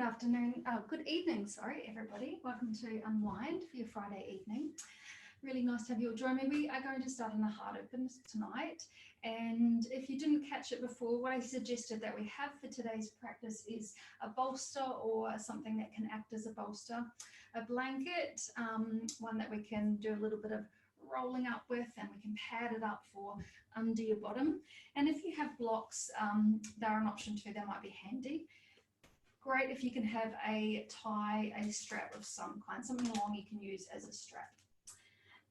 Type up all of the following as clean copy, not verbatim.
afternoon, good evening, sorry, everybody. Welcome to Unwind for your Friday evening. Really nice to have you all join me. We are going to start on a heart open tonight. And if you didn't catch it before, what I suggested that we have for today's practice is a bolster or something that can act as a bolster, a blanket, one that we can do a little bit of rolling up with, and we can pad it up for under your bottom. And if you have blocks, they're an option too, they might be handy. Great if you can have a tie, a strap of some kind, something long you can use as a strap.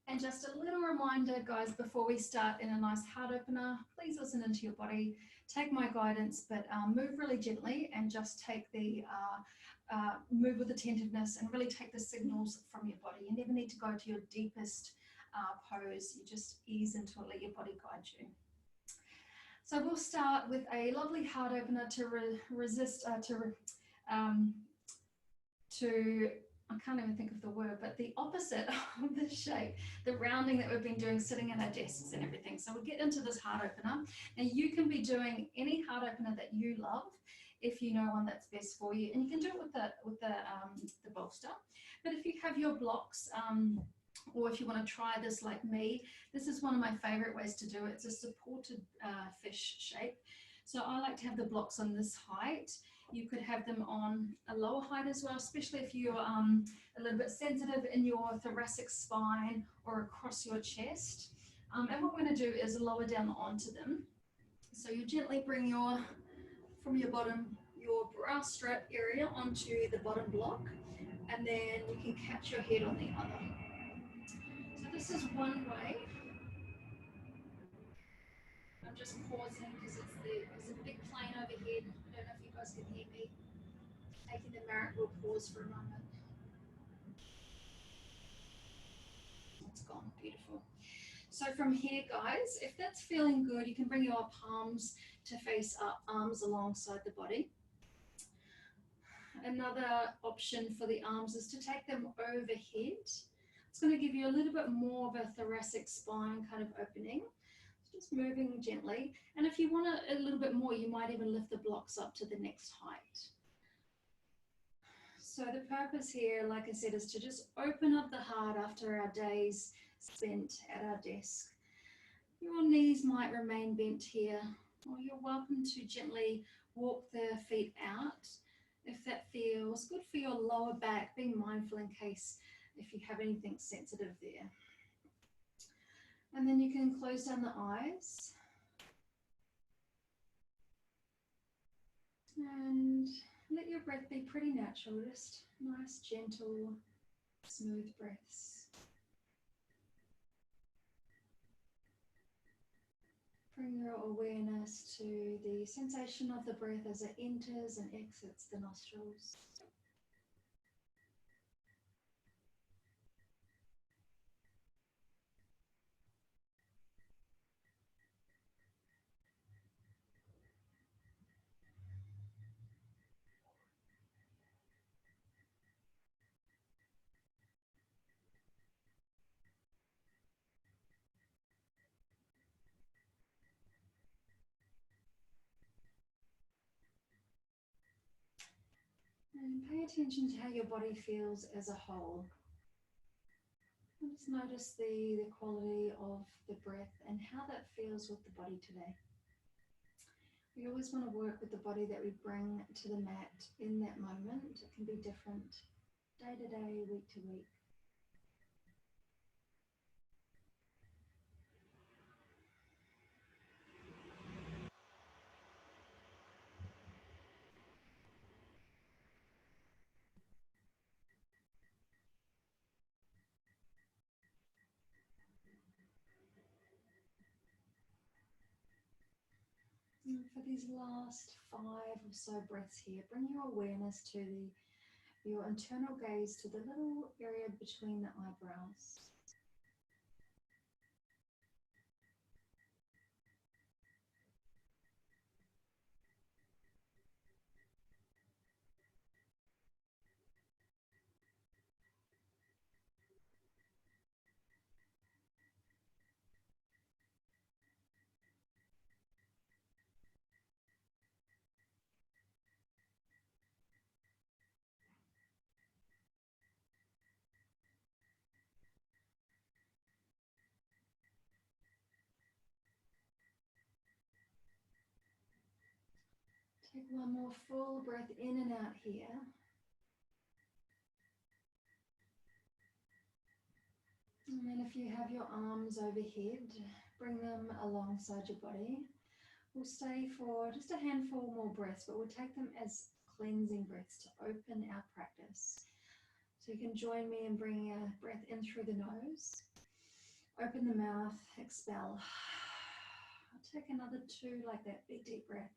And just a little reminder, guys, before we start in a nice heart opener, please listen into your body, take my guidance, but move really gently and just take the, move with attentiveness and really take the signals from your body. You never need to go to your deepest pose, you just ease into it, let your body guide you. So we'll start with a lovely heart opener I can't even think of the word, but the opposite of the shape, the rounding that we've been doing sitting at our desks and everything. So we'll get into this heart opener, and you can be doing any heart opener that you love if you know one that's best for you, and you can do it with the bolster. But if you have your blocks, or if you want to try this like me, this is one of my favorite ways to do it. It's a supported fish shape. So I like to have the blocks on this height. You could have them on a lower height as well, especially if you're a little bit sensitive in your thoracic spine or across your chest. And what we're going to do is lower down onto them. So you gently bring from your bottom, your bra strap area onto the bottom block, and then you can catch your head on the other. So this is one way. I'm just pausing because there's a big plane overhead. I don't know if you guys can hear me. Taking the merit, we'll pause for a moment. It's gone, beautiful. So from here, guys, if that's feeling good, you can bring your palms to face up, arms alongside the body. Another option for the arms is to take them overhead. It's going to give you a little bit more of a thoracic spine kind of opening. Just moving gently. And if you want a little bit more, you might even lift the blocks up to the next height. So the purpose here, like I said, is to just open up the heart after our days spent at our desk. Your knees might remain bent here, or you're welcome to gently walk the feet out if that feels good for your lower back, being mindful in case if you have anything sensitive there. And then you can close down the eyes. And let your breath be pretty natural, just nice, gentle, smooth breaths. Bring your awareness to the sensation of the breath as it enters and exits the nostrils. And pay attention to how your body feels as a whole. And just notice the quality of the breath and how that feels with the body today. We always want to work with the body that we bring to the mat in that moment. It can be different day to day, week to week. And for these last 5 or so breaths here, bring your awareness to your internal gaze to the little area between the eyebrows. Take one more full breath in and out here. And then if you have your arms overhead, bring them alongside your body. We'll stay for just a handful more breaths, but we'll take them as cleansing breaths to open our practice. So you can join me in bringing a breath in through the nose. Open the mouth, expel. Take another 2 like that, big deep breath.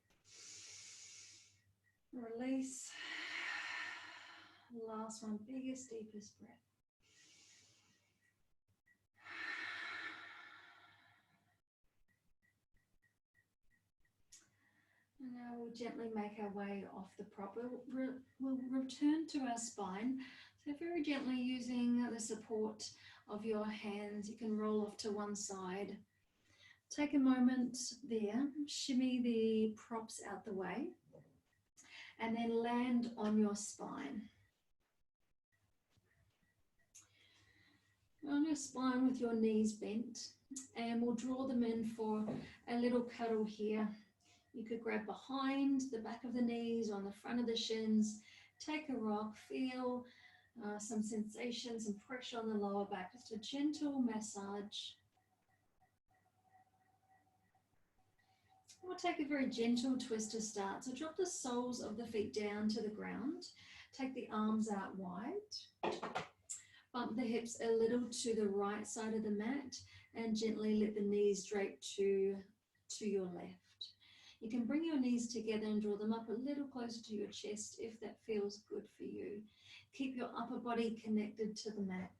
Release. Last one, biggest, deepest breath. And now we'll gently make our way off the prop. We'll return to our spine. So very gently using the support of your hands, you can roll off to one side. Take a moment there, shimmy the props out the way, and then land on your spine. On your spine with your knees bent, and we'll draw them in for a little cuddle here. You could grab behind the back of the knees, on the front of the shins, take a rock, feel some sensation, some pressure on the lower back, just a gentle massage. We'll take a very gentle twist to start. So drop the soles of the feet down to the ground, take the arms out wide, bump the hips a little to the right side of the mat, and gently let the knees drape to your left. You can bring your knees together and draw them up a little closer to your chest if that feels good for you. Keep your upper body connected to the mat.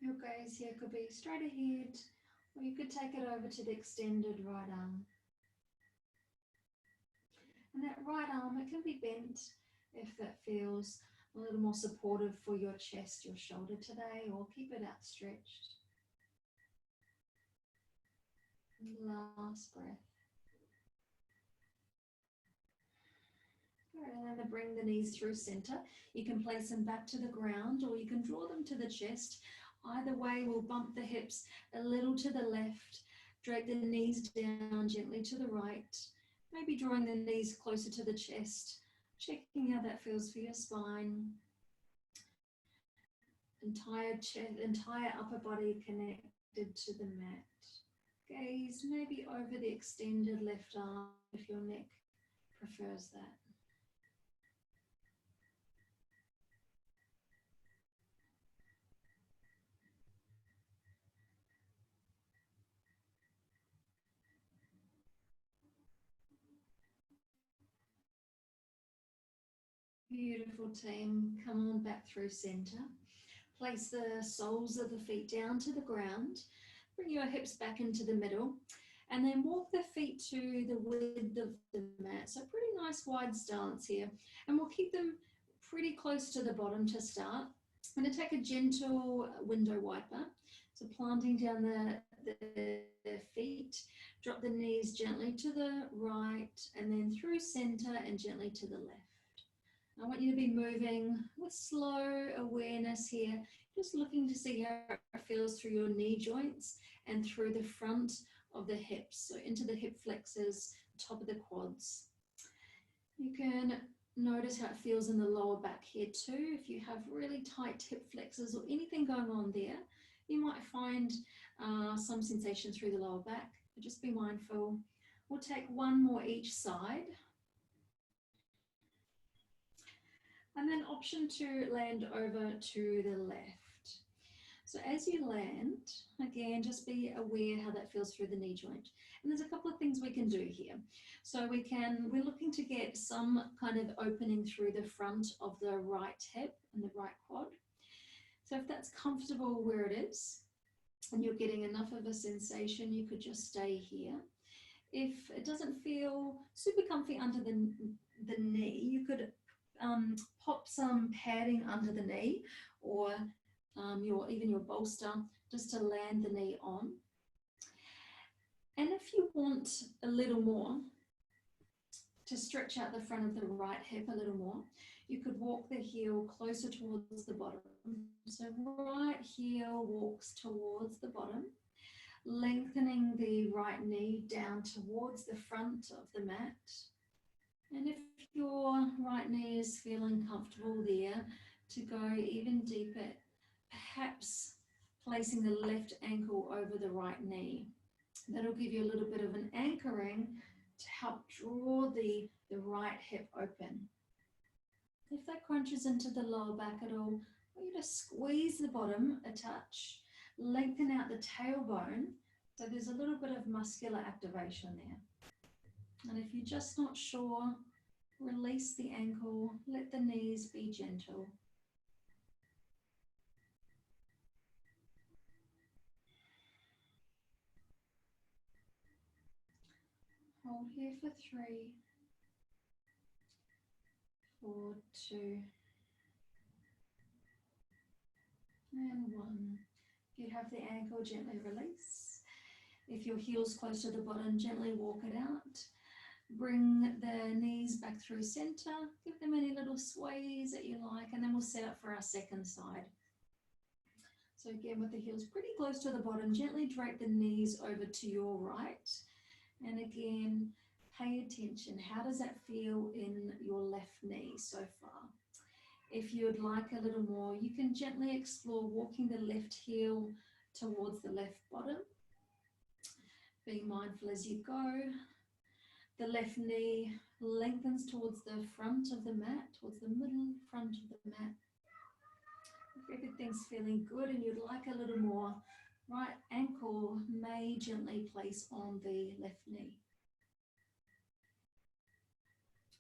Your gaze here could be straight ahead, or you could take it over to the extended right arm. And that right arm, it can be bent if that feels a little more supportive for your chest, your shoulder today, or keep it outstretched. Last breath. Good, and then bring the knees through center. You can place them back to the ground, or you can draw them to the chest. Either way, we'll bump the hips a little to the left, drag the knees down gently to the right, maybe drawing the knees closer to the chest, checking how that feels for your spine. Entire chest, entire upper body connected to the mat. Gaze maybe over the extended left arm if your neck prefers that. Beautiful team, come on back through center. Place the soles of the feet down to the ground. Bring your hips back into the middle and then walk the feet to the width of the mat. So pretty nice wide stance here. And we'll keep them pretty close to the bottom to start. I'm going to take a gentle window wiper. So planting down the feet, drop the knees gently to the right and then through center and gently to the left. I want you to be moving with slow awareness here, just looking to see how it feels through your knee joints and through the front of the hips, so into the hip flexors, top of the quads. You can notice how it feels in the lower back here too. If you have really tight hip flexors or anything going on there, you might find some sensation through the lower back, but just be mindful. We'll take one more each side. And then option to land over to the left. So as you land, again, just be aware how that feels through the knee joint. And there's a couple of things we can do here. So we're looking to get some kind of opening through the front of the right hip and the right quad. So if that's comfortable where it is, and you're getting enough of a sensation, you could just stay here. If it doesn't feel super comfy under the knee, you could pop some padding under the knee or even your bolster just to land the knee on. And if you want a little more, to stretch out the front of the right hip a little more, you could walk the heel closer towards the bottom. So right heel walks towards the bottom, lengthening the right knee down towards the front of the mat. And if your right knee is feeling comfortable there, to go even deeper, perhaps placing the left ankle over the right knee. That'll give you a little bit of an anchoring to help draw the right hip open. If that crunches into the lower back at all, I want you to squeeze the bottom a touch, lengthen out the tailbone, so there's a little bit of muscular activation there. And if you're just not sure, release the ankle, let the knees be gentle. Hold here for 3, 4, 2, and 1. If you have the ankle, gently release. If your heel's close to the bottom, gently walk it out. Bring the knees back through center. Give them any little sways that you like, and then we'll set up for our second side. So again, with the heels pretty close to the bottom, gently drape the knees over to your right. And again, pay attention. How does that feel in your left knee so far? If you'd like a little more, you can gently explore walking the left heel towards the left bottom. Being mindful as you go. The left knee lengthens towards the front of the mat, towards the middle front of the mat. If everything's feeling good and you'd like a little more, right ankle may gently place on the left knee.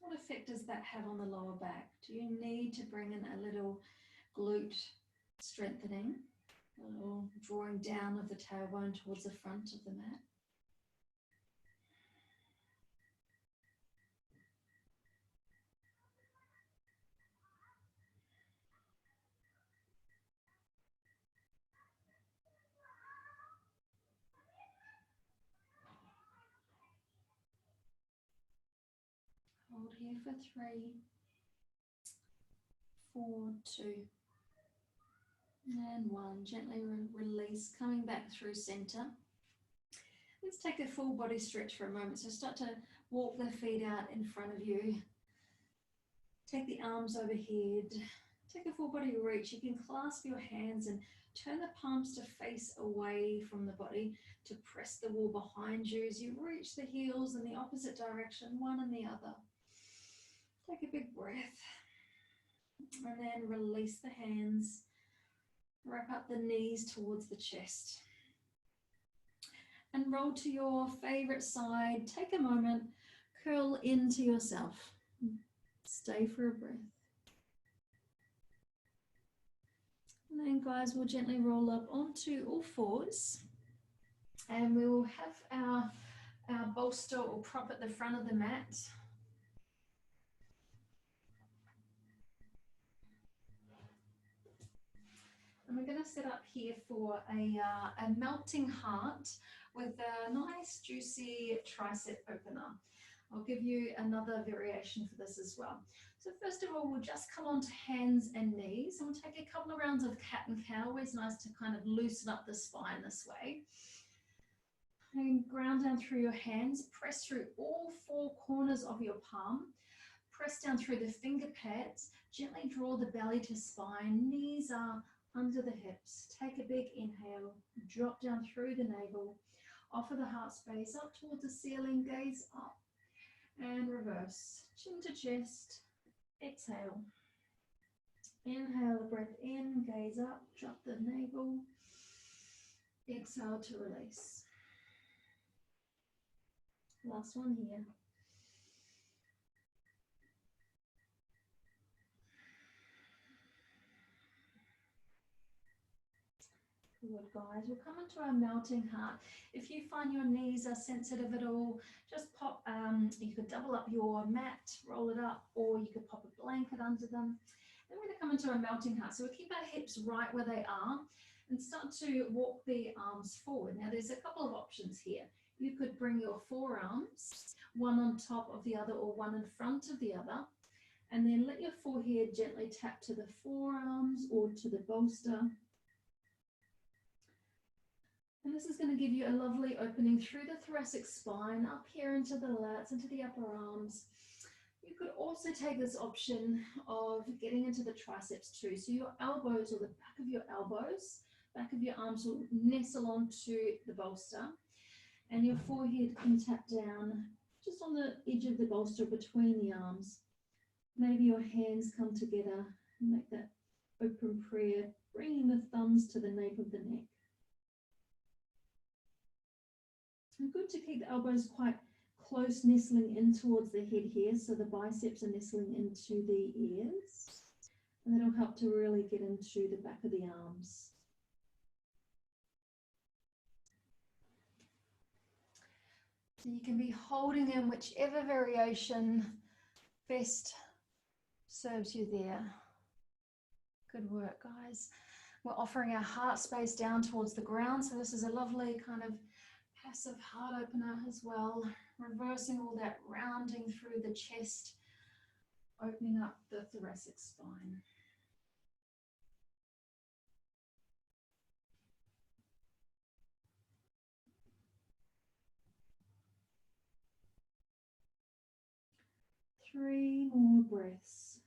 What effect does that have on the lower back? Do you need to bring in a little glute strengthening, a little drawing down of the tailbone towards the front of the mat? Hold here for 3, 4, 2, and 1. Gently release, coming back through center. Let's take a full body stretch for a moment. So start to walk the feet out in front of you. Take the arms overhead. Take a full body reach. You can clasp your hands and turn the palms to face away from the body to press the wall behind you as you reach the heels in the opposite direction, one and the other. Take a big breath and then release the hands. Wrap up the knees towards the chest and roll to your favorite side. Take a moment, curl into yourself. Stay for a breath. And then guys, we'll gently roll up onto all fours and we will have our bolster or prop at the front of the mat. And we're going to set up here for a melting heart with a nice juicy tricep opener. I'll give you another variation for this as well. So first of all, we'll just come onto hands and knees and we'll take a couple of rounds of cat and cow. Always nice to kind of loosen up the spine this way. And ground down through your hands, press through all 4 corners of your palm. Press down through the finger pads, gently draw the belly to spine, knees are under the hips. Take a big inhale, drop down through the navel, offer the heart space up towards the ceiling, gaze up and reverse, chin to chest, exhale. Inhale the breath in, gaze up, drop the navel, exhale to release. Last one here. Good guys, we'll come into our melting heart. If you find your knees are sensitive at all, just pop, you could double up your mat, roll it up, or you could pop a blanket under them. Then we're going to come into our melting heart. So we'll keep our hips right where they are and start to walk the arms forward. Now there's a couple of options here. You could bring your forearms, one on top of the other or one in front of the other, and then let your forehead gently tap to the forearms or to the bolster. And this is going to give you a lovely opening through the thoracic spine, up here into the lats, into the upper arms. You could also take this option of getting into the triceps too. So your elbows, or the back of your elbows, back of your arms will nestle onto the bolster, and your forehead can tap down just on the edge of the bolster between the arms. Maybe your hands come together and make that open prayer, bringing the thumbs to the nape of the neck. And good to keep the elbows quite close, nestling in towards the head here, so the biceps are nestling into the ears, and that'll help to really get into the back of the arms. So you can be holding in whichever variation best serves you there. Good work, guys. We're offering our heart space down towards the ground, so this is a lovely kind of passive heart opener as well, reversing all that rounding through the chest, opening up the thoracic spine. Three more breaths.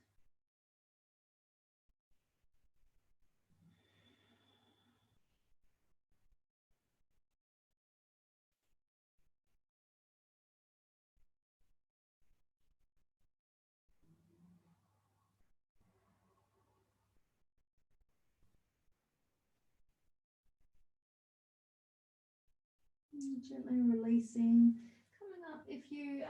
Gently releasing. Coming up, if you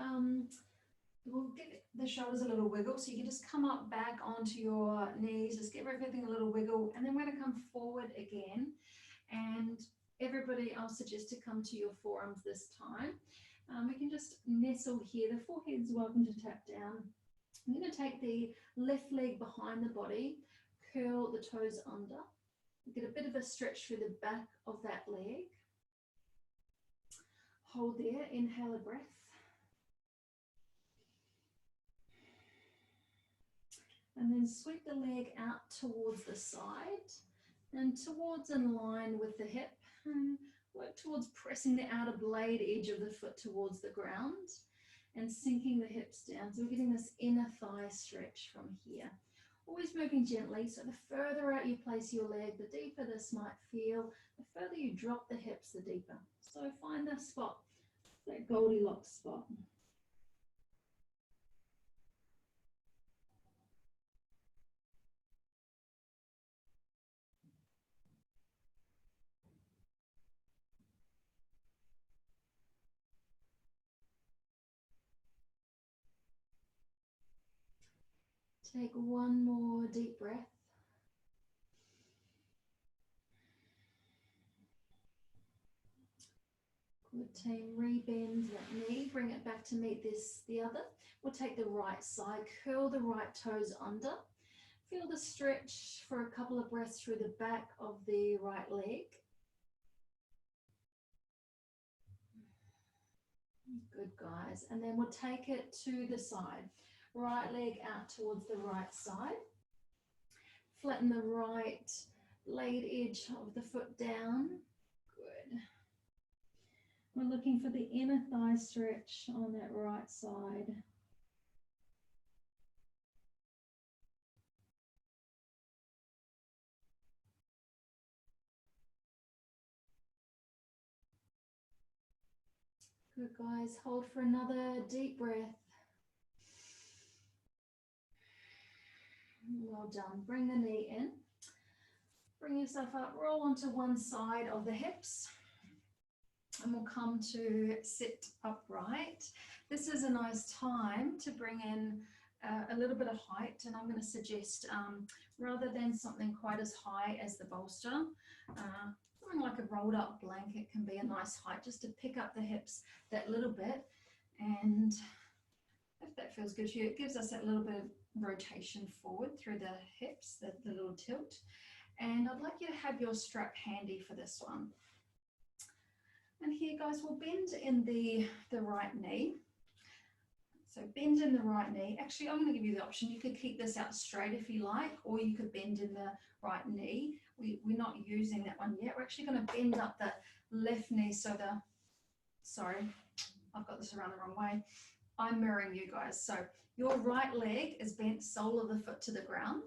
we'll give the shoulders a little wiggle, so you can just come up back onto your knees, just give everything a little wiggle, and then we're going to come forward again. And everybody, I'll suggest to come to your forearms this time. We can just nestle here. The forehead's welcome to tap down. I'm going to take the left leg behind the body, curl the toes under, get a bit of a stretch through the back of that leg. Hold there, inhale a breath. And then sweep the leg out towards the side and towards in line with the hip. And work towards pressing the outer blade edge of the foot towards the ground and sinking the hips down. So we're getting this inner thigh stretch from here. Always moving gently, so the further out you place your leg, the deeper this might feel. The further you drop the hips, the deeper. So find that spot, that Goldilocks spot. Take one more deep breath. Good team, rebend that knee, bring it back to meet the other. We'll take the right side, curl the right toes under. Feel the stretch for a couple of breaths through the back of the right leg. Good, guys. And then we'll take it to the side. Right leg out towards the right side. Flatten the right blade edge of the foot down. Good. We're looking for the inner thigh stretch on that right side. Good, guys. Hold for another deep breath. Well done. Bring the knee in. Bring yourself up. Roll onto one side of the hips. And we'll come to sit upright. This is a nice time to bring in a little bit of height, and I'm going to suggest rather than something quite as high as the bolster, something like a rolled up blanket can be a nice height, just to pick up the hips that little bit. And if that feels good to you, it gives us that little bit of rotation forward through the hips, the little tilt. And I'd like you to have your strap handy for this one. And here, guys, we'll bend in the right knee. So bend in the right knee. Actually, I'm going to give you the option. You could keep this out straight if you like, or you could bend in the right knee. We're not using that one yet. We're actually going to bend up the left knee. So sorry, I've got this around the wrong way. I'm mirroring you guys. So your right leg is bent, sole of the foot to the ground,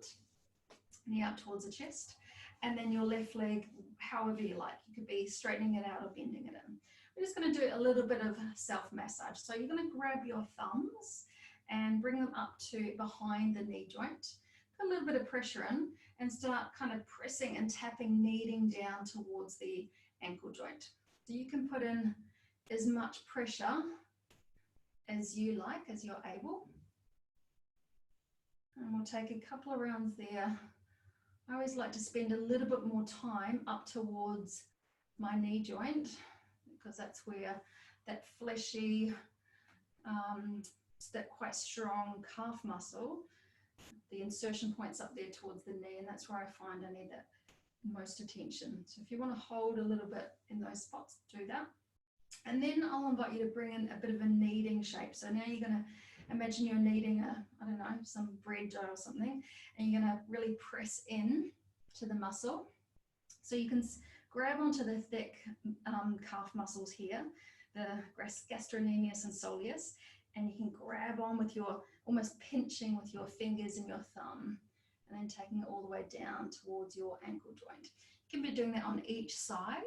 knee up towards the chest. And then your left leg, however you like. You could be straightening it out or bending it in. We're just going to do a little bit of self-massage. So you're going to grab your thumbs and bring them up to behind the knee joint. Put a little bit of pressure in and start kind of pressing and tapping, kneading down towards the ankle joint. So you can put in as much pressure as you like, as you're able. And we'll take a couple of rounds there. I always like to spend a little bit more time up towards my knee joint because that's where that fleshy, that quite strong calf muscle, the insertion point's up there towards the knee, and that's where I find I need that most attention. So if you want to hold a little bit in those spots, do that. And then I'll invite you to bring in a bit of a kneading shape. So now you're going to imagine you're kneading I don't know, some bread dough or something, and you're going to really press in to the muscle. So you can grab onto the thick calf muscles here, the gastrocnemius and soleus, and you can grab on with your, almost pinching with your fingers and your thumb, and then taking it all the way down towards your ankle joint. You can be doing that on each side.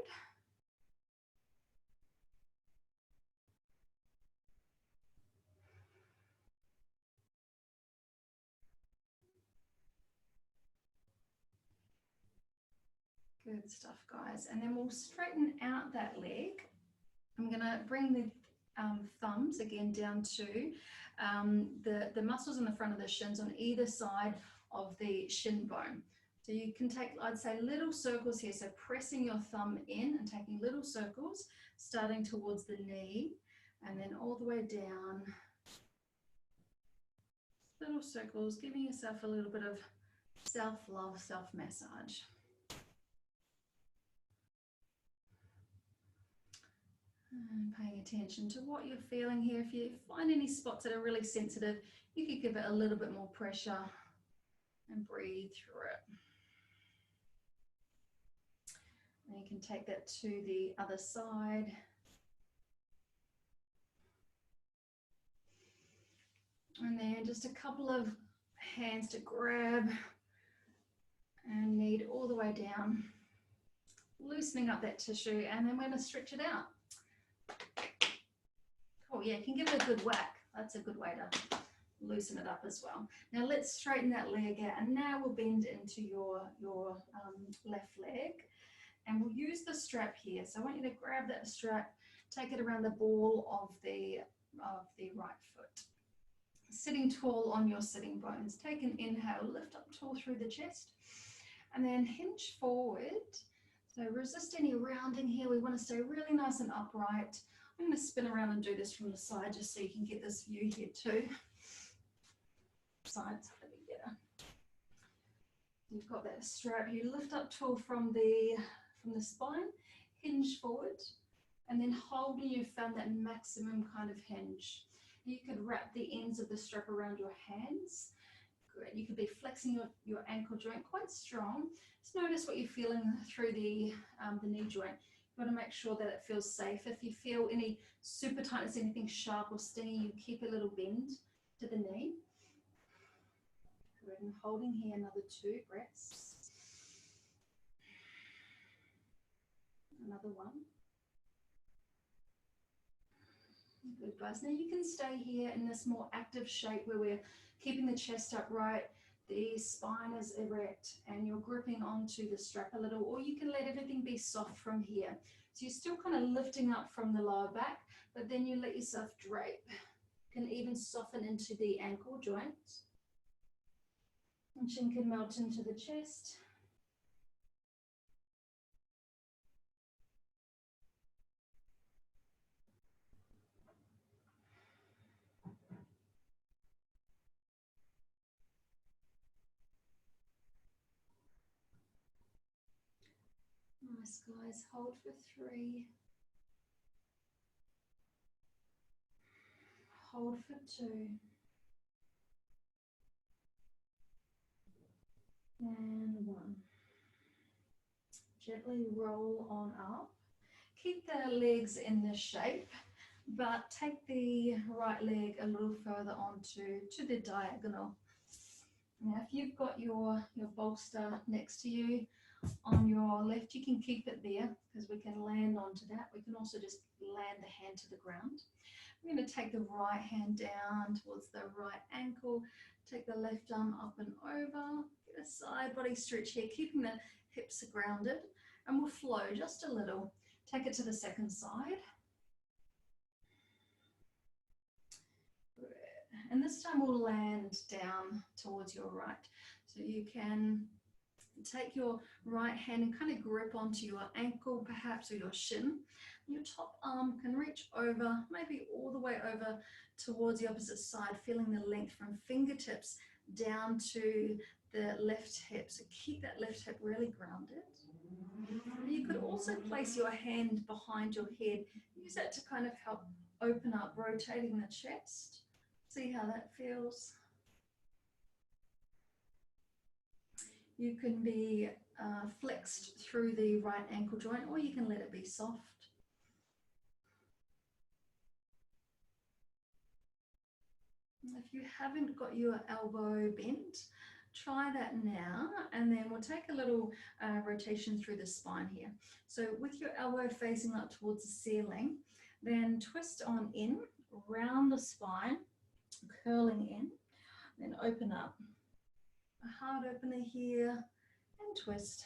Good stuff, guys. And then we'll straighten out that leg. I'm going to bring the thumbs again down to the muscles in the front of the shins on either side of the shin bone. So you can take, I'd say, little circles here. So pressing your thumb in and taking little circles, starting towards the knee and then all the way down. Little circles, giving yourself a little bit of self-love, self-massage. And paying attention to what you're feeling here. If you find any spots that are really sensitive, you could give it a little bit more pressure and breathe through it. And you can take that to the other side. And then just a couple of hands to grab and knead all the way down, loosening up that tissue, and then we're going to stretch it out. Oh yeah, you can give it a good whack. That's a good way to loosen it up as well. Now let's straighten that leg out, and now we'll bend into your left leg, and we'll use the strap here. So I want you to grab that strap, take it around the ball of the right foot. Sitting tall on your sitting bones. Take an inhale, lift up tall through the chest, and then hinge forward. So resist any rounding here. We want to stay really nice and upright. I'm going to spin around and do this from the side just so you can get this view here too. Side's going to be better. You've got that strap. You lift up tall from the spine, hinge forward, and then hold when you've found that maximum kind of hinge. You could wrap the ends of the strap around your hands. Good. You could be flexing your ankle joint quite strong. Just notice what you're feeling through the knee joint. You want to make sure that it feels safe. If you feel any super tightness, anything sharp or stingy, you keep a little bend to the knee. Good. And holding here another 2 breaths. Another 1. Good, guys. Now you can stay here in this more active shape where we're keeping the chest upright, the spine is erect, and you're gripping onto the strap a little, or you can let everything be soft from here. So you're still kind of lifting up from the lower back, but then you let yourself drape. You can even soften into the ankle joint. And chin can melt into the chest. Nice, guys. Hold for 3, hold for 2. And 1. Gently roll on up. Keep the legs in this shape, but take the right leg a little further onto the diagonal. Now, if you've got your bolster next to you on your left, you can keep it there because we can land onto that. We can also just land the hand to the ground. I'm going to take the right hand down towards the right ankle, take the left arm up and over, get a side body stretch here, keeping the hips grounded, and we'll flow just a little. Take it to the second side. And this time we'll land down towards your right. So you can take your right hand and kind of grip onto your ankle perhaps, or your shin. Your top arm can reach over, maybe all the way over towards the opposite side, feeling the length from fingertips down to the left hip. So keep that left hip really grounded. You could also place your hand behind your head. Use that to kind of help open up, rotating the chest. See how that feels. You can be flexed through the right ankle joint, or you can let it be soft. If you haven't got your elbow bent, try that now, and then we'll take a little rotation through the spine here. So with your elbow facing up towards the ceiling, then twist on in, round the spine, curling in, then open up. A heart opener here, and twist.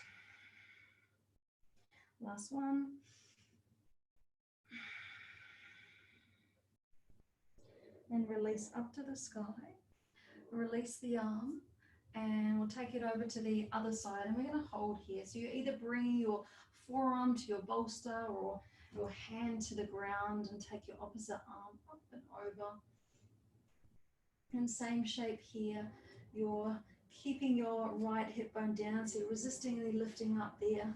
Last one. And release up to the sky. Release the arm, and we'll take it over to the other side, and we're going to hold here. So you're either bringing your forearm to your bolster or your hand to the ground, and take your opposite arm up and over. And same shape here. You're keeping your right hip bone down, so you're resisting any lifting up there.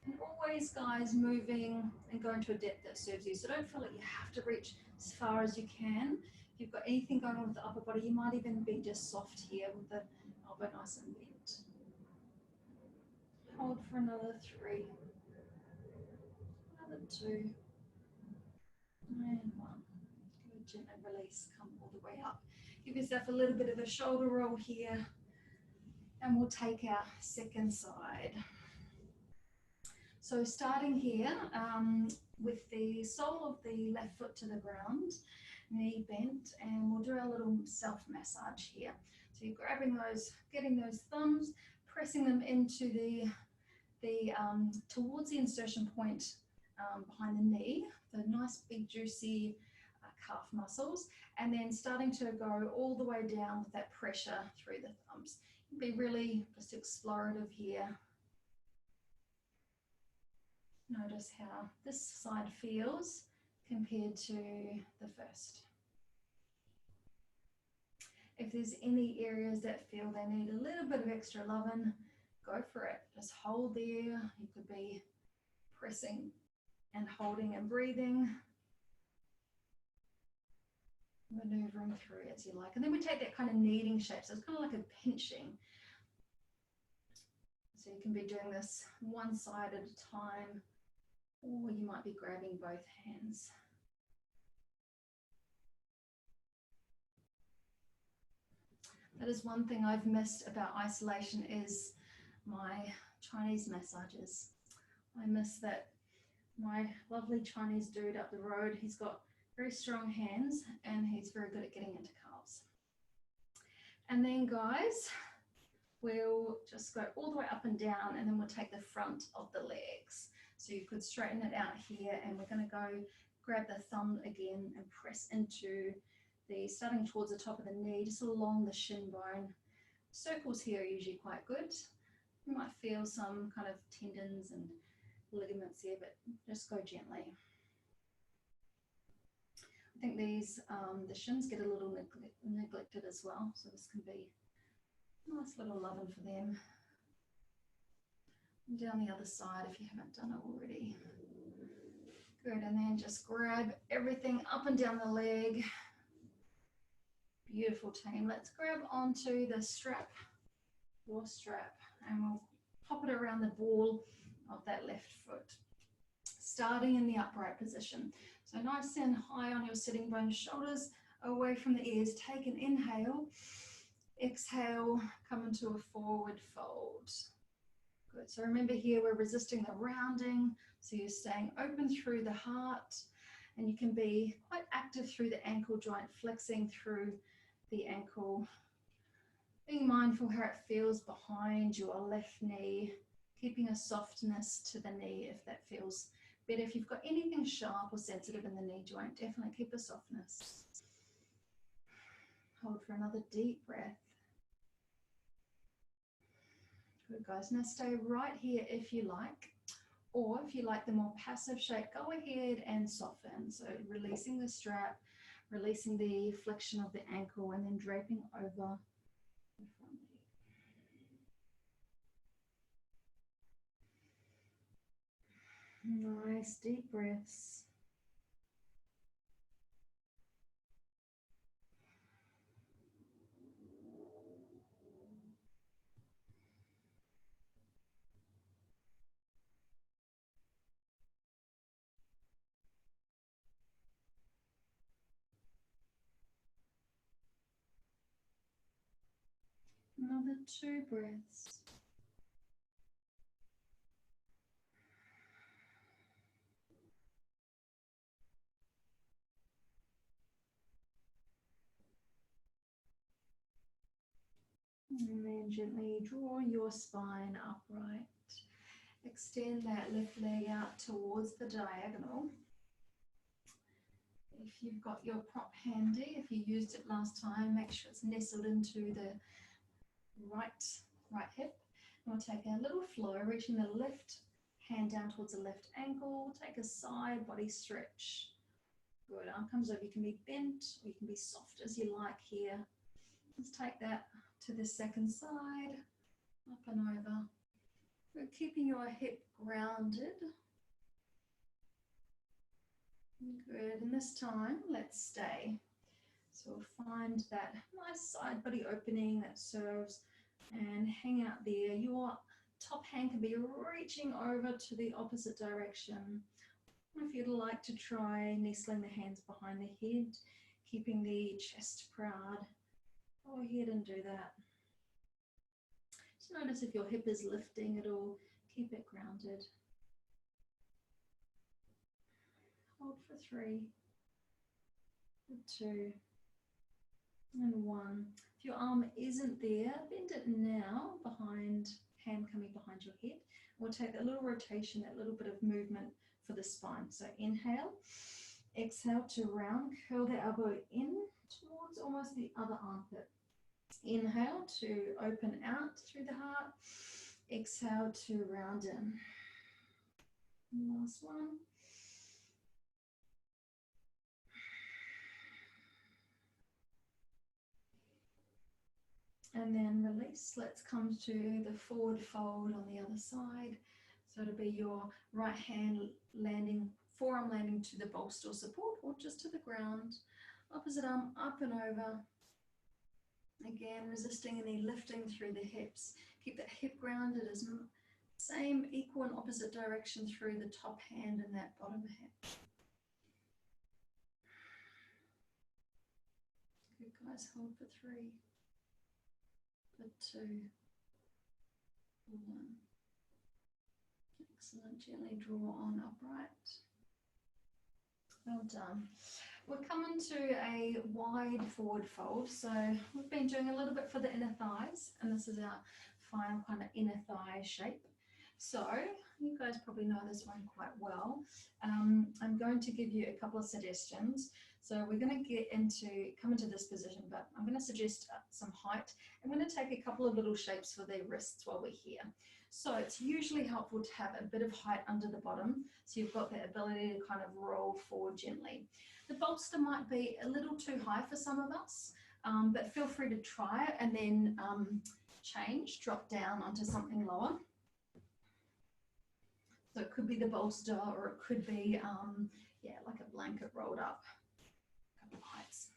And always, guys, moving and going to a depth that serves you. So don't feel like you have to reach as far as you can. If you've got anything going on with the upper body, you might even be just soft here with the elbow nice and bent. Hold for another 3. Another 2. And 1. Good, gentle release, come all the way up. Give yourself a little bit of a shoulder roll here. And we'll take our second side. So starting here with the sole of the left foot to the ground, knee bent, and we'll do our little self-massage here. So you're grabbing those, getting those thumbs, pressing them into the towards the insertion point behind the knee, the nice big juicy calf muscles, and then starting to go all the way down with that pressure through the thumbs. Be really just explorative here. Notice how this side feels compared to the first. If there's any areas that feel they need a little bit of extra loving, go for it. Just hold there. You could be pressing and holding and breathing, maneuvering through as you like. And then we take that kind of kneading shape. So it's kind of like a pinching. So you can be doing this one side at a time, or you might be grabbing both hands. That is one thing I've missed about isolation, is my Chinese massages. I miss that. My lovely Chinese dude up the road, he's got very strong hands and he's very good at getting into calves. And then, guys, we'll just go all the way up and down, and then we'll take the front of the legs. So you could straighten it out here, and we're going to go grab the thumb again and press into the, starting towards the top of the knee, just along the shin bone. Circles here are usually quite good. You might feel some kind of tendons and ligaments here, but just go gently. I think these, the shins get a little neglected as well, so this can be a nice little loving for them. And down the other side if you haven't done it already. Good, and then just grab everything up and down the leg. Beautiful, team. Let's grab onto the strap, your strap, and we'll pop it around the ball of that left foot, starting in the upright position. So nice and high on your sitting bones, shoulders away from the ears. Take an inhale, exhale, come into a forward fold. Good. So remember here, we're resisting the rounding. So you're staying open through the heart, and you can be quite active through the ankle joint, flexing through the ankle, being mindful how it feels behind your left knee, keeping a softness to the knee if that feels better. If you've got anything sharp or sensitive in the knee joint, definitely keep a softness. Hold for another deep breath. Good, guys. Now stay right here if you like, or if you like the more passive shape, go ahead and soften. So releasing the strap, releasing the flexion of the ankle, and then draping over the front knee. Nice deep breaths. Another 2 breaths. And then gently draw your spine upright. Extend that left leg out towards the diagonal. If you've got your prop handy, if you used it last time, make sure it's nestled into the right hip. And we'll take a little flow, reaching the left hand down towards the left ankle. Take a side body stretch. Good, arm comes over. You can be bent or you can be soft as you like here. Let's take that to the second side, up and over. We're keeping your hip grounded. Good, and this time, let's stay. So we'll find that nice side body opening that serves and hang out there. Your top hand can be reaching over to the opposite direction. If you'd like to try nestling the hands behind the head, keeping the chest proud, go ahead and do that. Just notice if your hip is lifting at all, keep it grounded. Hold for 3, 2, and 1. If your arm isn't there, bend it now behind, hand coming behind your head. We'll take that little rotation, that little bit of movement for the spine. So inhale, exhale to round, curl the elbow in towards almost the other armpit. Inhale to open out through the heart, exhale to round in. Last one. And then release. Let's come to the forward fold on the other side. So it'll be your right hand landing, forearm landing to the bolster or support, or just to the ground. Opposite arm up and over. Again, resisting any lifting through the hips. Keep that hip grounded as same equal and opposite direction through the top hand and that bottom hip. Good, guys. Hold for 3, for 2, for 1. Excellent. Gently draw on upright. Well done. We're coming to a wide forward fold. So we've been doing a little bit for the inner thighs, and this is our final kind of inner thigh shape. So you guys probably know this one quite well. I'm going to give you a couple of suggestions. So we're going to come into this position, but I'm going to suggest some height. I'm going to take a couple of little shapes for the wrists while we're here. So it's usually helpful to have a bit of height under the bottom, so you've got the ability to kind of roll forward gently. The bolster might be a little too high for some of us, but feel free to try it and then drop down onto something lower. So it could be the bolster, or it could be, yeah, like a blanket rolled up, a couple of heights.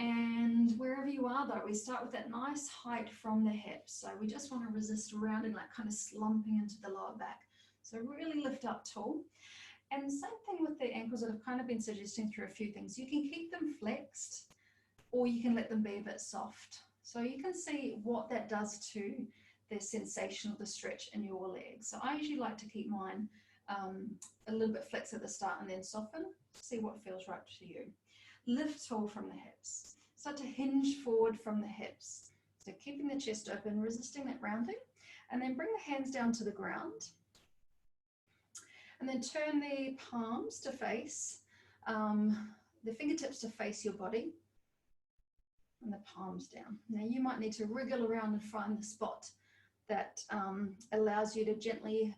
And wherever you are though, we start with that nice height from the hips. So we just want to resist rounding, like kind of slumping into the lower back. So really lift up tall. And same thing with the ankles that I've kind of been suggesting through a few things. You can keep them flexed or you can let them be a bit soft. So you can see what that does to the sensation of the stretch in your legs. So I usually like to keep mine a little bit flexed at the start and then soften, see what feels right to you. Lift tall from the hips. Start to hinge forward from the hips. So keeping the chest open, resisting that rounding, and then bring the hands down to the ground. And then turn the palms to face, the fingertips to face your body, and the palms down. Now you might need to wriggle around and find the spot that allows you to gently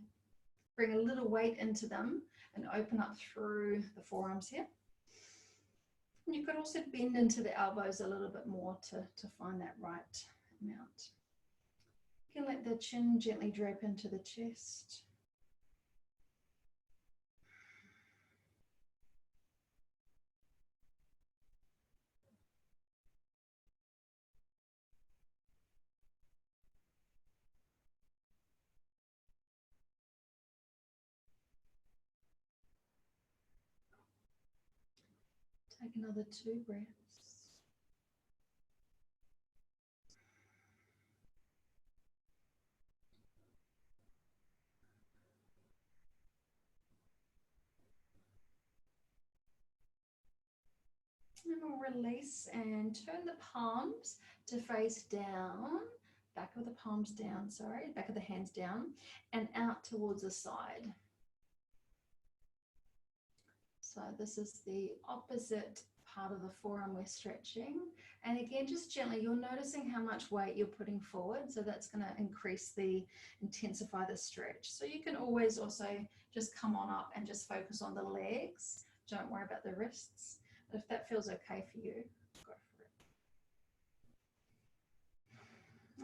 bring a little weight into them and open up through the forearms here. And you could also bend into the elbows a little bit more to find that right amount. You can let the chin gently drape into the chest. Take another 2 breaths. And we'll release and turn the palms to face down, back of the palms down, sorry, back of the hands down, and out towards the side. So this is the opposite part of the forearm we're stretching. And again, just gently, you're noticing how much weight you're putting forward. So that's going to intensify the stretch. So you can always also just come on up and just focus on the legs. Don't worry about the wrists. But if that feels okay for you, go for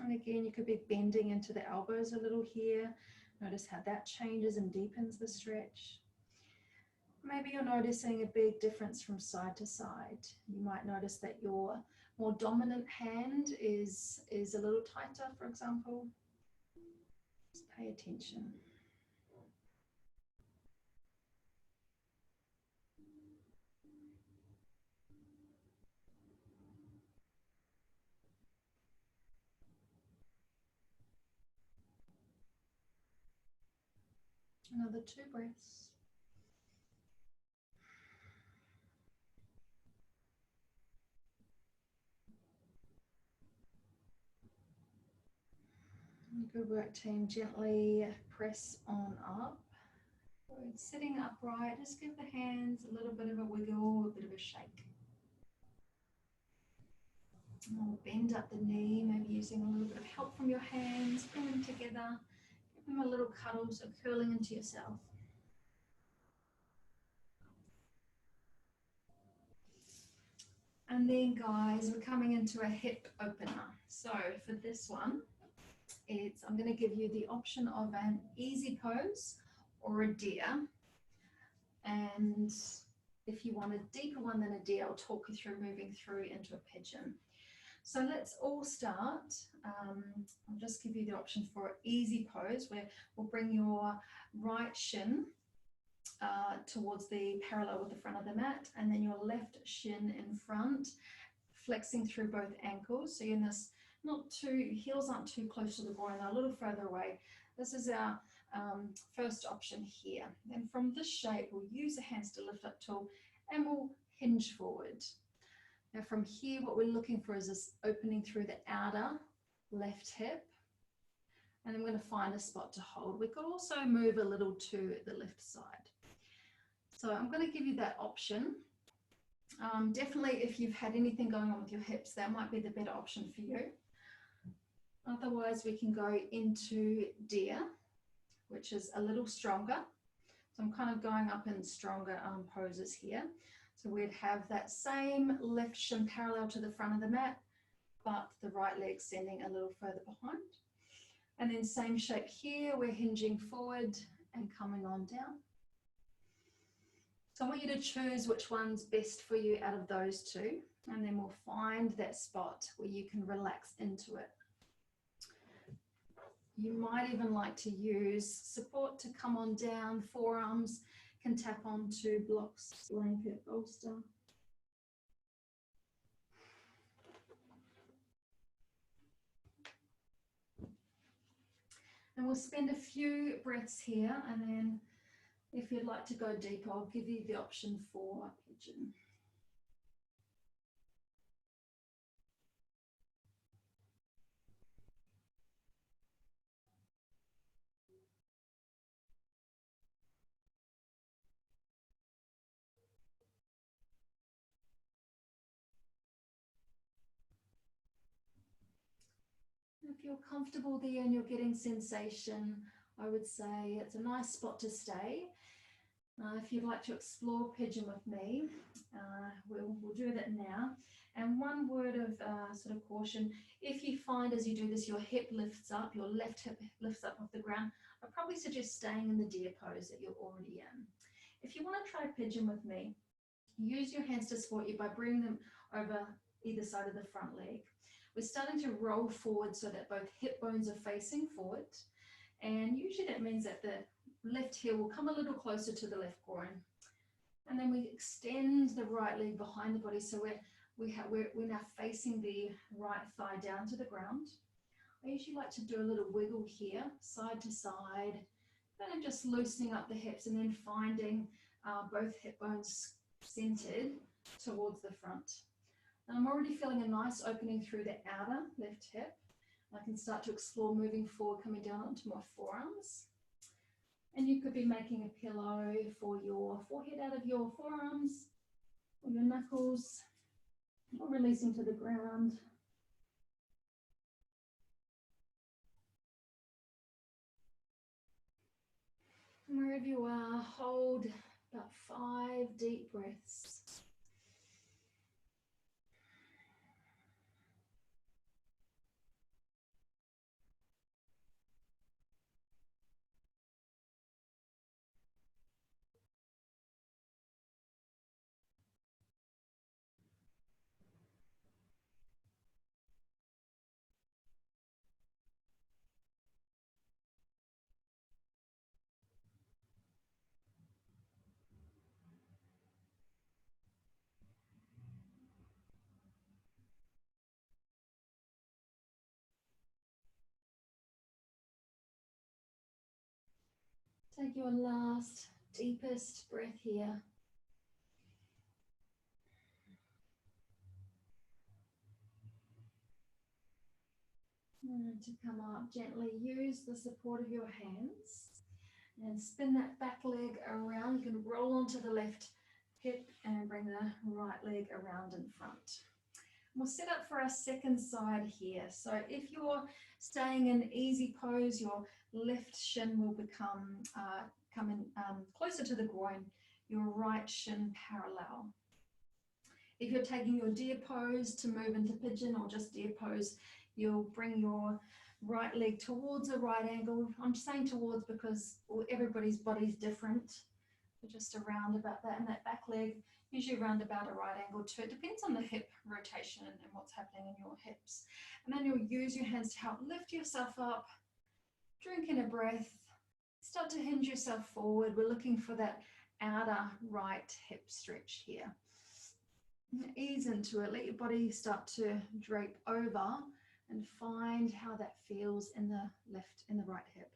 it. And again, you could be bending into the elbows a little here. Notice how that changes and deepens the stretch. Maybe you're noticing a big difference from side to side. You might notice that your more dominant hand is a little tighter, for example. Just pay attention. Another 2 breaths. Good work, team. Gently press on up. Good. Sitting upright, just give the hands a little bit of a wiggle, a bit of a shake. And we'll bend up the knee, maybe using a little bit of help from your hands. Bring them together. Give them a little cuddle, so curling into yourself. And then guys, we're coming into a hip opener. So for this one, I'm going to give you the option of an easy pose or a deer. And if you want a deeper one than a deer, I'll talk you through moving through into a pigeon. So let's all start. I'll just give you the option for an easy pose where we'll bring your right shin towards the parallel with the front of the mat, and then your left shin in front, flexing through both ankles. So you're in this, heels aren't too close to the groin, they're a little further away. This is our first option here. Then from this shape, we'll use the hands to lift up tall and we'll hinge forward. Now from here, what we're looking for is this opening through the outer left hip. And then we're going to find a spot to hold. We could also move a little to the left side. So I'm going to give you that option. Definitely if you've had anything going on with your hips, that might be the better option for you. Otherwise, we can go into deer, which is a little stronger. So I'm kind of going up in stronger poses here. So we'd have that same left shin parallel to the front of the mat, but the right leg extending a little further behind. And then same shape here, we're hinging forward and coming on down. So I want you to choose which one's best for you out of those two. And then we'll find that spot where you can relax into it. You might even like to use support to come on down. Forearms can tap onto blocks, blanket, bolster. And we'll spend a few breaths here, and then if you'd like to go deeper, I'll give you the option for pigeon. If you're comfortable there and you're getting sensation, I would say it's a nice spot to stay. If you'd like to explore pigeon with me, we'll do that now. And one word of sort of caution, if you find as you do this your hip lifts up, your left hip lifts up off the ground, I'd probably suggest staying in the deer pose that you're already in. If you want to try pigeon with me, use your hands to support you by bringing them over either side of the front leg. We're starting to roll forward so that both hip bones are facing forward, and usually that means that the left heel will come a little closer to the left groin, and then we extend the right leg behind the body, so we're now facing the right thigh down to the ground. I usually like to do a little wiggle here, side to side, kind of just loosening up the hips and then finding both hip bones centered towards the front. And I'm already feeling a nice opening through the outer left hip. I can start to explore moving forward, coming down onto my forearms. And you could be making a pillow for your forehead out of your forearms or your knuckles, or releasing to the ground. And wherever you are, hold about 5 deep breaths. Take your last, deepest breath here. And to come up gently, use the support of your hands and spin that back leg around. You can roll onto the left hip and bring the right leg around in front. We'll set up for our second side here. So if you're staying in easy pose, your left shin will become closer to the groin, your right shin parallel. If you're taking your deer pose to move into pigeon or just deer pose, you'll bring your right leg towards a right angle. I'm saying towards because everybody's body's different. So just around about that, and that back leg usually around about a right angle too. It depends on the hip rotation and what's happening in your hips. And then you'll use your hands to help lift yourself up, drink in a breath, start to hinge yourself forward. We're looking for that outer right hip stretch here. Ease into it, let your body start to drape over and find how that feels in the left and the right hip.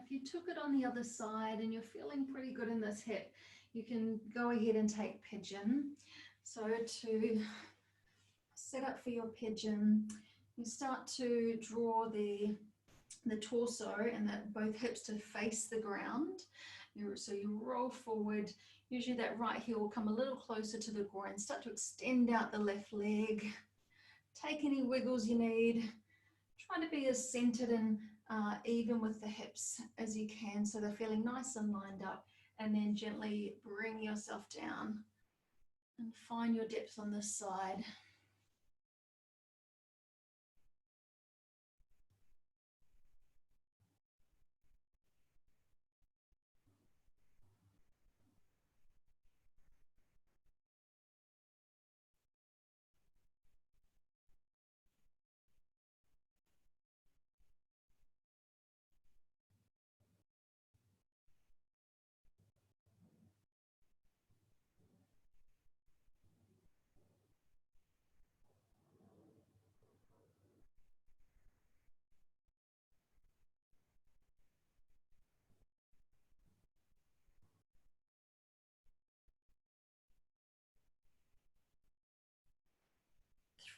If you took it on the other side and you're feeling pretty good in this hip, you can go ahead and take pigeon. So to set up for your pigeon, you start to draw the torso and both hips to face the ground. So you roll forward. Usually that right heel will come a little closer to the groin. Start to extend out the left leg. Take any wiggles you need. Try to be as centered and even with the hips as you can, so they're feeling nice and lined up. And then gently bring yourself down and find your depth on this side.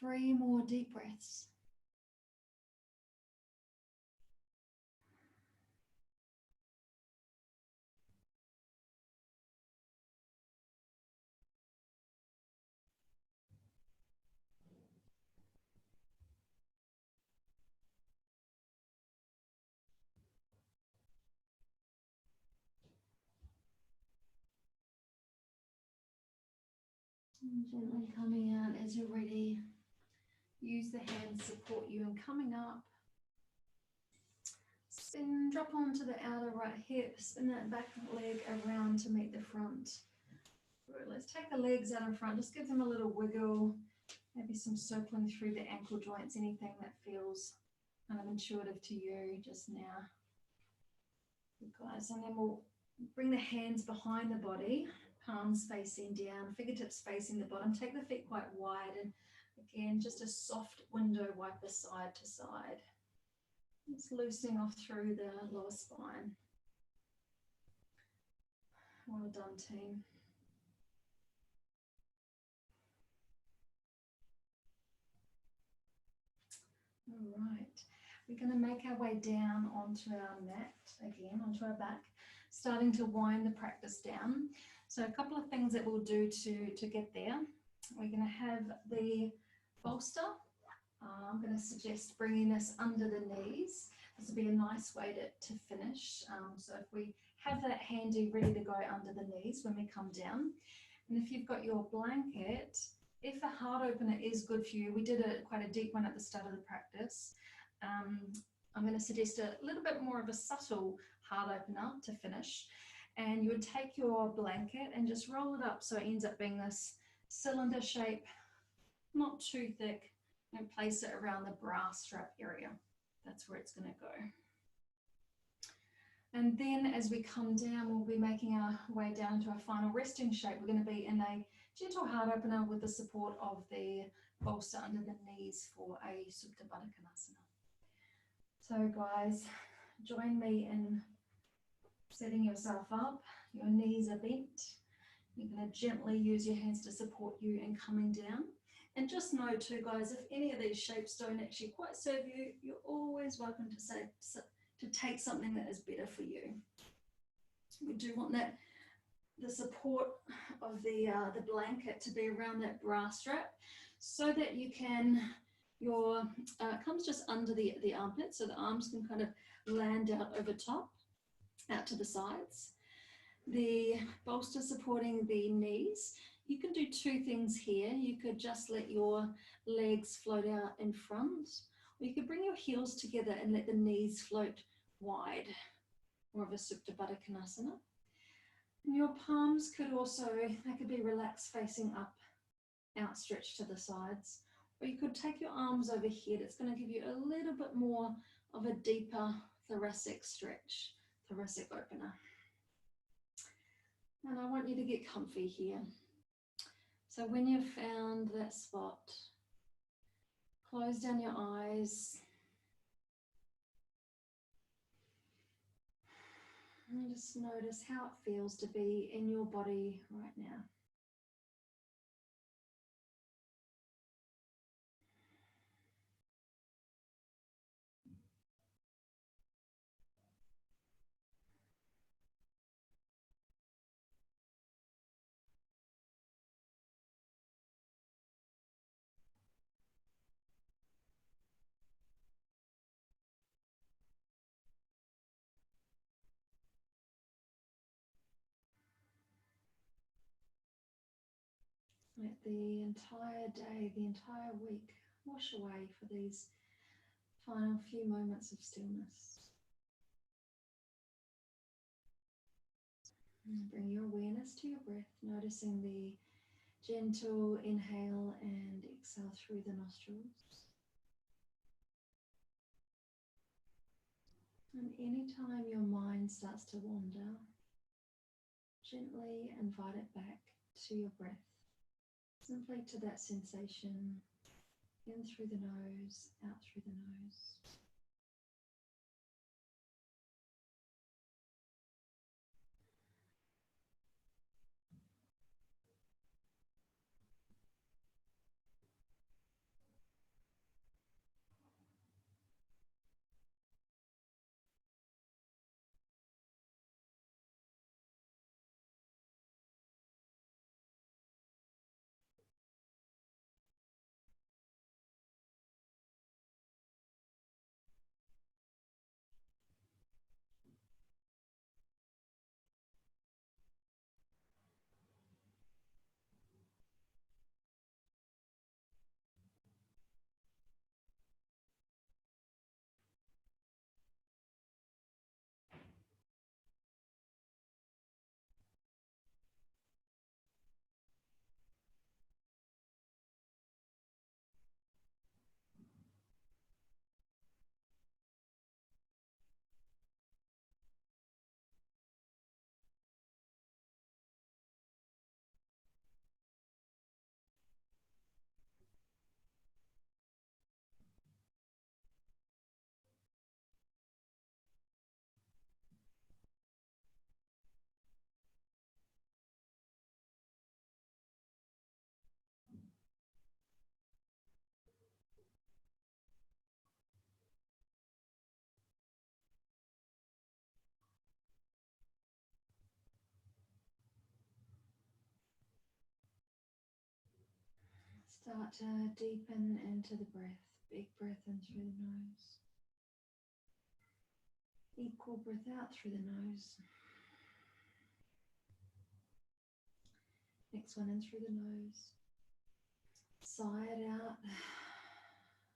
Three more deep breaths. And gently coming out as you're ready. Use the hands to support you and coming up. Spin, drop onto the outer right hip, spin that back leg around to meet the front. Good. Let's take the legs out in front, just give them a little wiggle, maybe some circling through the ankle joints, anything that feels kind of intuitive to you just now. Good guys, and then we'll bring the hands behind the body, palms facing down, fingertips facing the bottom. Take the feet quite wide, and again, just a soft window wiper side to side. Just loosening off through the lower spine. Well done, team. All right, we're going to make our way down onto our mat again, onto our back, starting to wind the practice down. So a couple of things that we'll do to get there. We're going to have the bolster. I'm going to suggest bringing this under the knees. This will be a nice way to finish. So if we have that handy, ready to go under the knees when we come down. And if you've got your blanket, if a heart opener is good for you, we did quite a deep one at the start of the practice. I'm going to suggest a little bit more of a subtle heart opener to finish. And you would take your blanket and just roll it up so it ends up being this cylinder shape, not too thick, and place it around the bra strap area. That's where it's going to go. And then as we come down, we'll be making our way down to our final resting shape. We're going to be in a gentle heart opener with the support of the bolster under the knees for a Supta Baddha Konasana. So guys, join me in setting yourself up. Your knees are bent. You're going to gently use your hands to support you and coming down. And just know too, guys, if any of these shapes don't actually quite serve you, you're always welcome to say to take something that is better for you. We do want that the support of the blanket to be around that bra strap, so that you can comes just under the armpit, so the arms can kind of land out over top, out to the sides. The bolster supporting the knees. You can do two things here. You could just let your legs float out in front, or you could bring your heels together and let the knees float wide, more of a Supta Baddha Konasana. And your palms could also, they could be relaxed facing up, outstretched to the sides. Or you could take your arms overhead. It's going to give you a little bit more of a deeper thoracic stretch, thoracic opener. And I want you to get comfy here. So when you've found that spot, close down your eyes. And just notice how it feels to be in your body right now. Let the entire day, the entire week wash away for these final few moments of stillness. And bring your awareness to your breath, noticing the gentle inhale and exhale through the nostrils. And anytime your mind starts to wander, gently invite it back to your breath, simply to that sensation, in through the nose, out through the nose. Start to deepen into the breath. Big breath in through the nose. Equal breath out through the nose. Next one in through the nose. Sigh it out.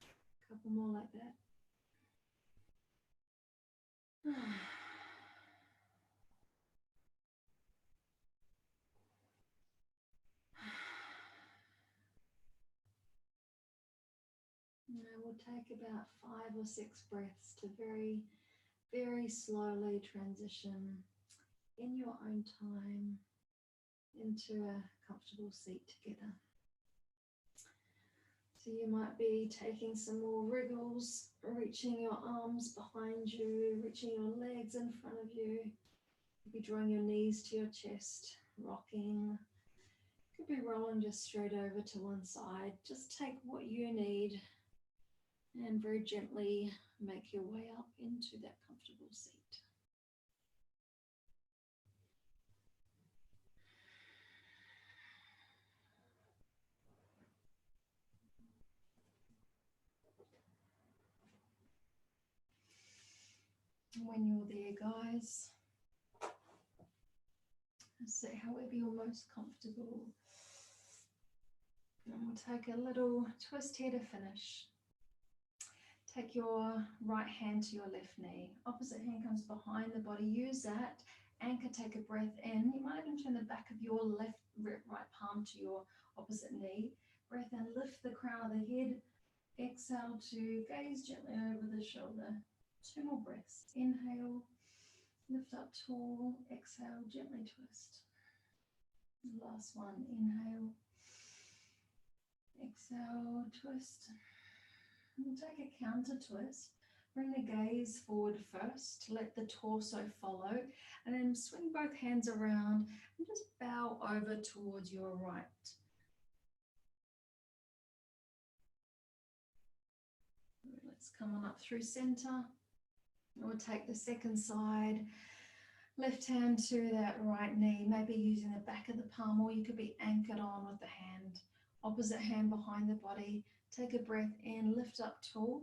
A couple more like that. Now we'll take about 5 or 6 breaths to very, very slowly transition in your own time into a comfortable seat together. So you might be taking some more wriggles, reaching your arms behind you, reaching your legs in front of you. You could be drawing your knees to your chest, rocking. You could be rolling just straight over to one side. Just take what you need and very gently make your way up into that comfortable seat. When you're there, guys, sit however you're most comfortable. And we'll take a little twist here to finish. Take your right hand to your left knee. Opposite hand comes behind the body. Use that. Anchor, take a breath in. You might even turn the back of your right palm to your opposite knee. Breath in, lift the crown of the head. Exhale to gaze gently over the shoulder. 2 more breaths. Inhale, lift up tall. Exhale, gently twist. Last one. Inhale. Exhale, twist. We'll take a counter twist. Bring the gaze forward first. Let the torso follow. And then swing both hands around and just bow over towards your right. Let's come on up through center. We'll take the second side. Left hand to that right knee, maybe using the back of the palm, or you could be anchored on with the hand. Opposite hand behind the body. Take a breath in, lift up tall.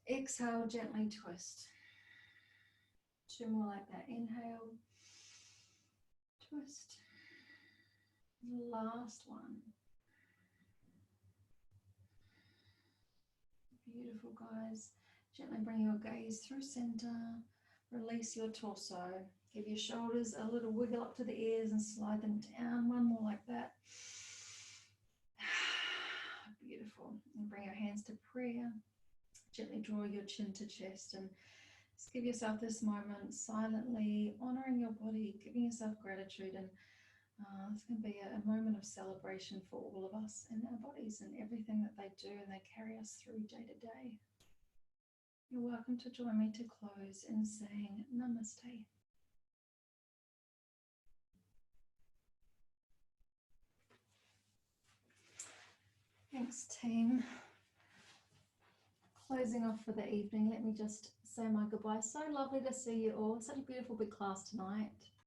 Exhale, gently twist. 2 more like that. Inhale, twist. Last one. beautiful, guys. Gently bring your gaze through center. Release your torso. Give your shoulders a little wiggle up to the ears and slide them down. One more like that. Beautiful. And bring your hands to prayer. Gently draw your chin to chest and just give yourself this moment silently, honoring your body, giving yourself gratitude. And it's going to be a moment of celebration for all of us and our bodies and everything that they do and they carry us through day to day. You're welcome to join me to close in saying Namaste. Thanks, team. Closing off for the evening, let me just say my goodbye. So lovely to see you all. Such a beautiful big class tonight.